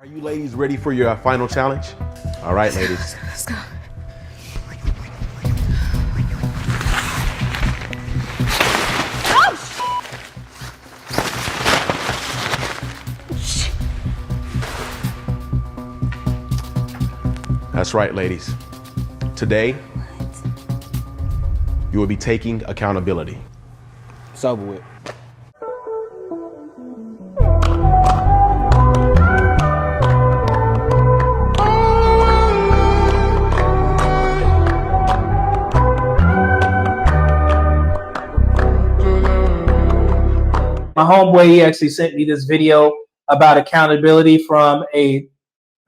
Are you ladies ready for your final challenge? All right, ladies. Let's go. That's right, ladies. Today, you will be taking accountability. It's over with. My homeboy, he actually sent me this video about accountability from I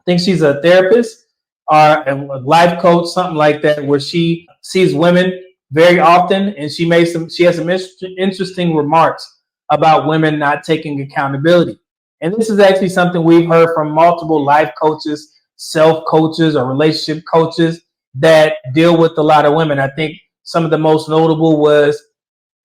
think she's a therapist or a life coach, something like that, where she sees women very often, and she has some interesting remarks about women not taking accountability. And this is actually something we've heard from multiple life coaches, self coaches, or relationship coaches that deal with a lot of women. I think some of the most notable was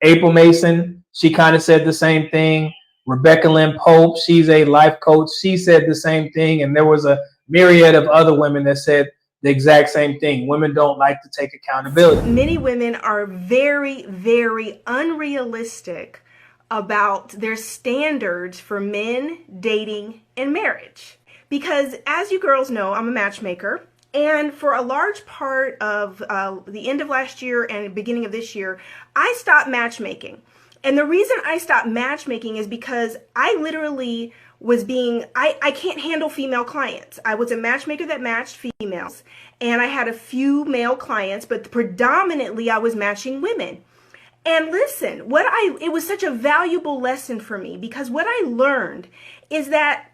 April Mason. She kind of said the same thing. Rebecca Lynn Pope, she's a life coach. She said the same thing. And there was a myriad of other women that said the exact same thing. Women don't like to take accountability. Many women are very, very unrealistic about their standards for men, dating, and marriage. Because as you girls know, I'm a matchmaker. And for a large part of the end of last year and beginning of this year, I stopped matchmaking. And the reason I stopped matchmaking is because I literally was I can't handle female clients. I was a matchmaker that matched females, and I had a few male clients, but predominantly I was matching women. And listen, it was such a valuable lesson for me, because what I learned is that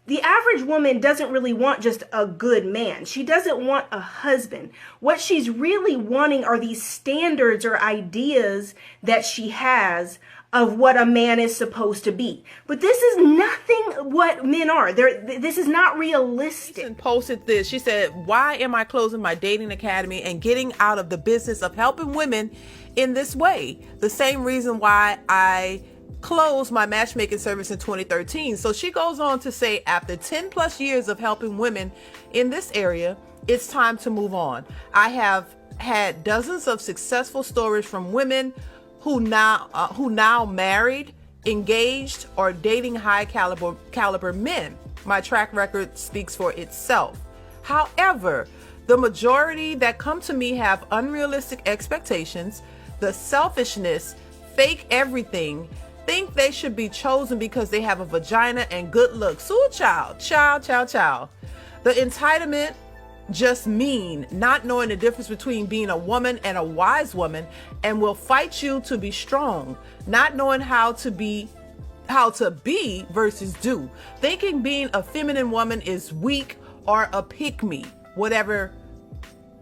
the average woman doesn't really want just a good man. She doesn't want a husband. What she's really wanting are these standards or ideas that she has of what a man is supposed to be. But this is nothing what men are. This is not realistic. She posted this. She said, "Why am I closing my dating academy and getting out of the business of helping women in this way? The same reason why I closed my matchmaking service in 2013. So she goes on to say, after 10 plus years of helping women in this area, it's time to move on. I have had dozens of successful stories from women who now married, engaged, or dating high caliber men. My track record speaks for itself. However, the majority that come to me have unrealistic expectations, the selfishness, fake everything, think they should be chosen because they have a vagina and good looks. Ooh, child. The entitlement just mean not knowing the difference between being a woman and a wise woman, and will fight you to be strong, not knowing how to be versus do, thinking being a feminine woman is weak or a pick-me, whatever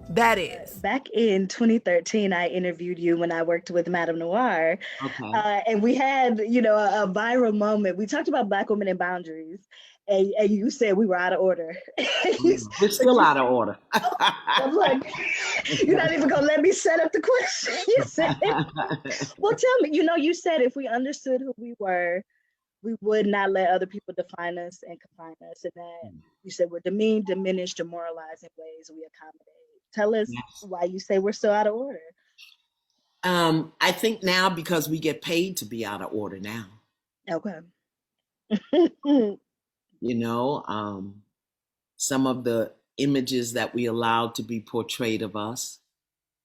that is." Back in 2013, I interviewed you when I worked with Madame Noir. Okay. And we had, a viral moment. We talked about Black women and boundaries. And you said we were out of order. We're still out of order. I'm like, you're not even going to let me set up the question. You said, well, tell me, you said if we understood who we were, we would not let other people define us and confine us. And that you said we're demeaned, diminished, demoralized in ways we accommodate. Tell us why you say we're so out of order. I think now because we get paid to be out of order now. Okay. Some of the images that we allowed to be portrayed of us,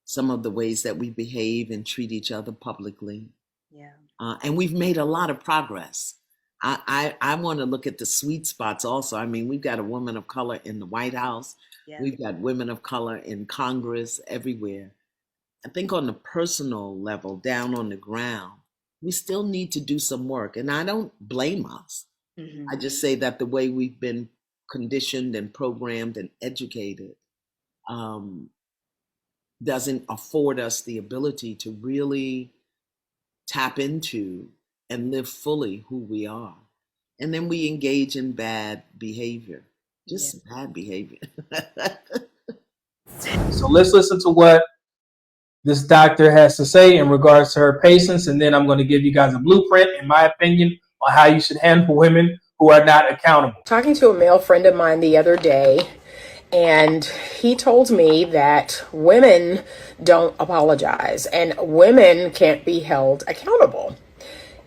some of the ways that we behave and treat each other publicly. Yeah. And we've made a lot of progress. I want to look at the sweet spots also. I mean, we've got a woman of color in the White House. Yeah. We've got women of color in Congress, everywhere. I think on the personal level, down on the ground, we still need to do some work. And I don't blame us. Mm-hmm. I just say that the way we've been conditioned and programmed and educated doesn't afford us the ability to really tap into and live fully who we are. And then we engage in bad behavior, bad behavior. So let's listen to what this doctor has to say in regards to her patients, and then I'm going to give you guys a blueprint, in my opinion, on how you should handle women who who are not accountable. Talking to a male friend of mine the other day, and he told me that women don't apologize and women can't be held accountable.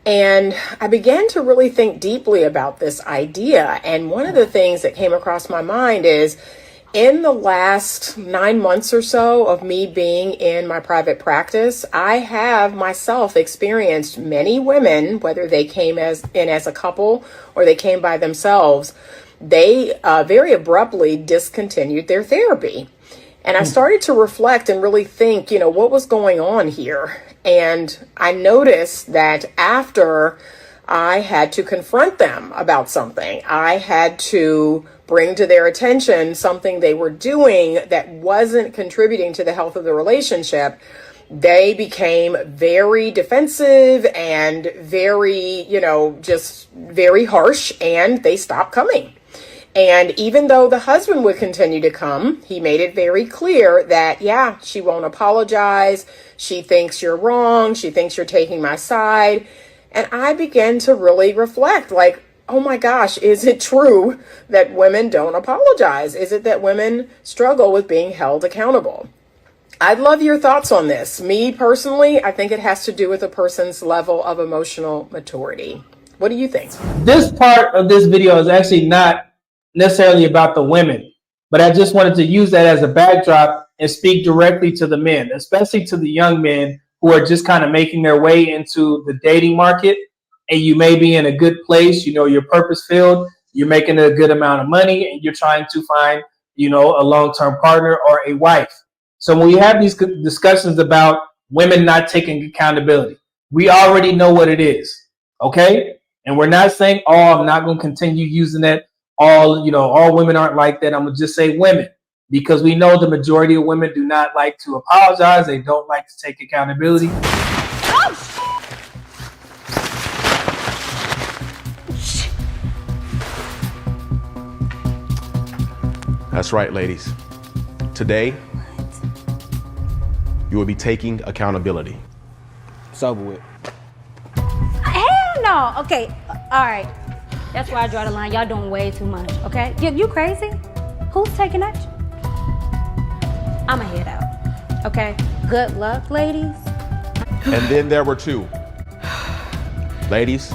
And I began to really think deeply about this idea. And one of the things that came across my mind is, in the last 9 months or so of me being in my private practice, I have myself experienced many women, whether they came in as a couple or they came by themselves, they very abruptly discontinued their therapy. And I started to reflect and really think, what was going on here? And I noticed that after I had to confront them about something, I had to bring to their attention something they were doing that wasn't contributing to the health of the relationship, they became very defensive and very, just very harsh, and they stopped coming. And even though the husband would continue to come, he made it very clear that, yeah, she won't apologize. She thinks you're wrong. She thinks you're taking my side. And I began to really reflect, like, oh my gosh, is it true that women don't apologize? Is it that women struggle with being held accountable? I'd love your thoughts on this. Me personally, I think it has to do with a person's level of emotional maturity. What do you think? This part of this video is actually not necessarily about the women, but I just wanted to use that as a backdrop and speak directly to the men, especially to the young men who are just kind of making their way into the dating market. And you may be in a good place, you're purpose filled, you're making a good amount of money, and you're trying to find, a long-term partner or a wife. So when we have these discussions about women not taking accountability, we already know what it is, okay? And we're not saying, I'm not going to continue using that. All women aren't like that. I'm going to just say women, because we know the majority of women do not like to apologize. They don't like to take accountability. That's right, ladies. Today, you will be taking accountability. It's over with. Hell no. Okay, all right. That's why I draw the line. Y'all doing way too much, okay? You crazy? Who's taking action? I'ma head out, okay? Good luck, ladies. And then there were two. Ladies,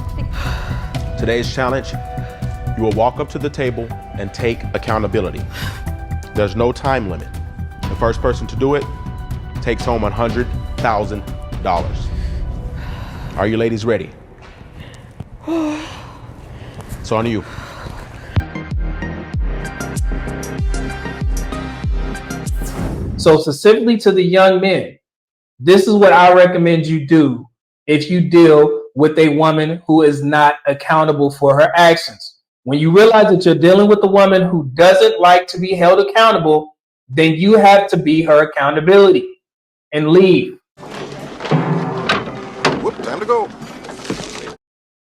today's challenge, you will walk up to the table and take accountability. There's no time limit. The first person to do it takes home $100,000. Are you ladies ready? It's on you. So specifically to the young men, this is what I recommend you do if you deal with a woman who is not accountable for her actions. When you realize that you're dealing with a woman who doesn't like to be held accountable, then you have to be her accountability and leave. Whoop, time to go.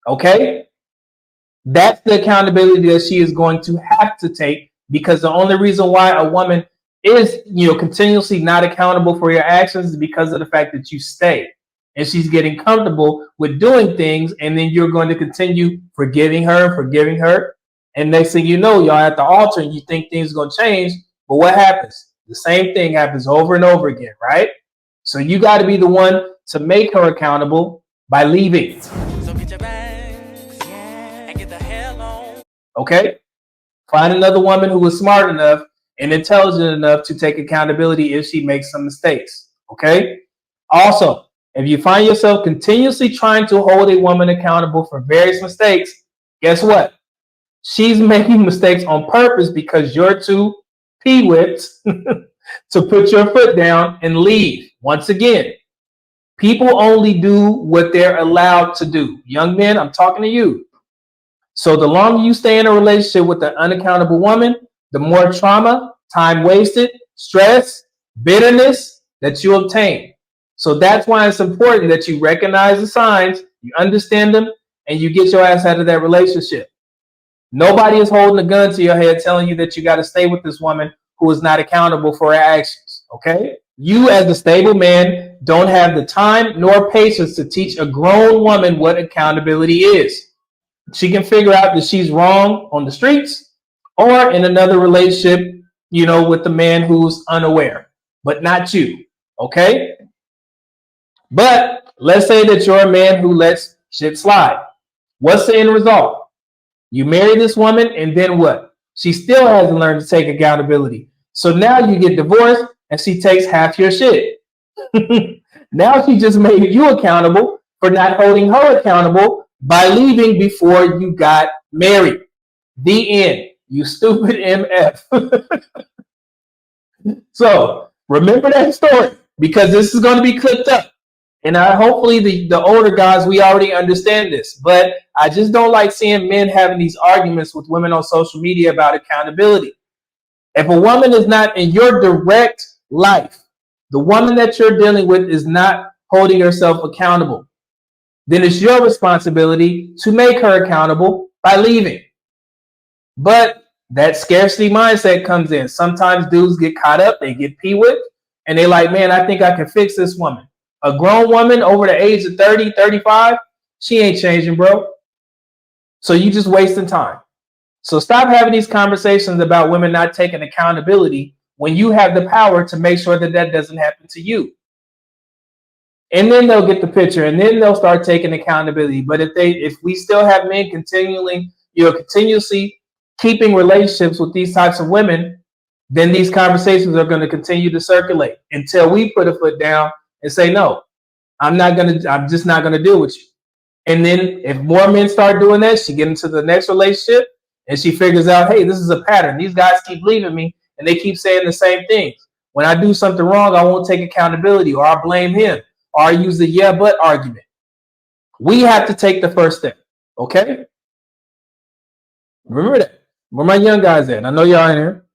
Okay? That's the accountability that she is going to have to take, because the only reason why a woman is, continuously not accountable for your actions is because of the fact that you stay. And she's getting comfortable with doing things, and then you're going to continue forgiving her. And next thing you know, y'all at the altar and you think things are going to change. But what happens? The same thing happens over and over again, right? So you got to be the one to make her accountable by leaving. So get your bags and get the hell on. Okay? Find another woman who is smart enough and intelligent enough to take accountability if she makes some mistakes. Okay? Also, if you find yourself continuously trying to hold a woman accountable for various mistakes, guess what? She's making mistakes on purpose because you're too pee-whipped to put your foot down and leave. Once again, people only do what they're allowed to do. Young men, I'm talking to you. So the longer you stay in a relationship with an unaccountable woman, the more trauma, time wasted, stress, bitterness that you obtain. So that's why it's important that you recognize the signs, you understand them, and you get your ass out of that relationship. Nobody is holding a gun to your head telling you that you got to stay with this woman who is not accountable for her actions, okay? You as a stable man don't have the time nor patience to teach a grown woman what accountability is. She can figure out that she's wrong on the streets or in another relationship, with the man who's unaware, but not you. Okay? But let's say that you're a man who lets shit slide. What's the end result? You marry this woman, and then what? She still hasn't learned to take accountability. So now you get divorced, and she takes half your shit. Now she just made you accountable for not holding her accountable by leaving before you got married. The end. You stupid MF. So remember that story, because this is going to be clipped up. And hopefully the older guys, we already understand this. But I just don't like seeing men having these arguments with women on social media about accountability. If a woman is not in your direct life, the woman that you're dealing with is not holding herself accountable, then it's your responsibility to make her accountable by leaving. But that scarcity mindset comes in. Sometimes dudes get caught up, they get pee-whipped, and they're like, man, I think I can fix this woman. A grown woman over the age of 30, 35, she ain't changing, bro. So you just wasting time. So stop having these conversations about women not taking accountability when you have the power to make sure that that doesn't happen to you. And then they'll get the picture, and then they'll start taking accountability. But if we still have men continuously keeping relationships with these types of women, then these conversations are going to continue to circulate until we put a foot down and say, no, I'm just not going to deal with you. And then if more men start doing that, she gets into the next relationship and she figures out, hey, this is a pattern. These guys keep leaving me and they keep saying the same things. When I do something wrong, I won't take accountability, or I blame him, or I use the yeah, but argument. We have to take the first step. Okay? Remember that. Where my young guys at? I know y'all in here.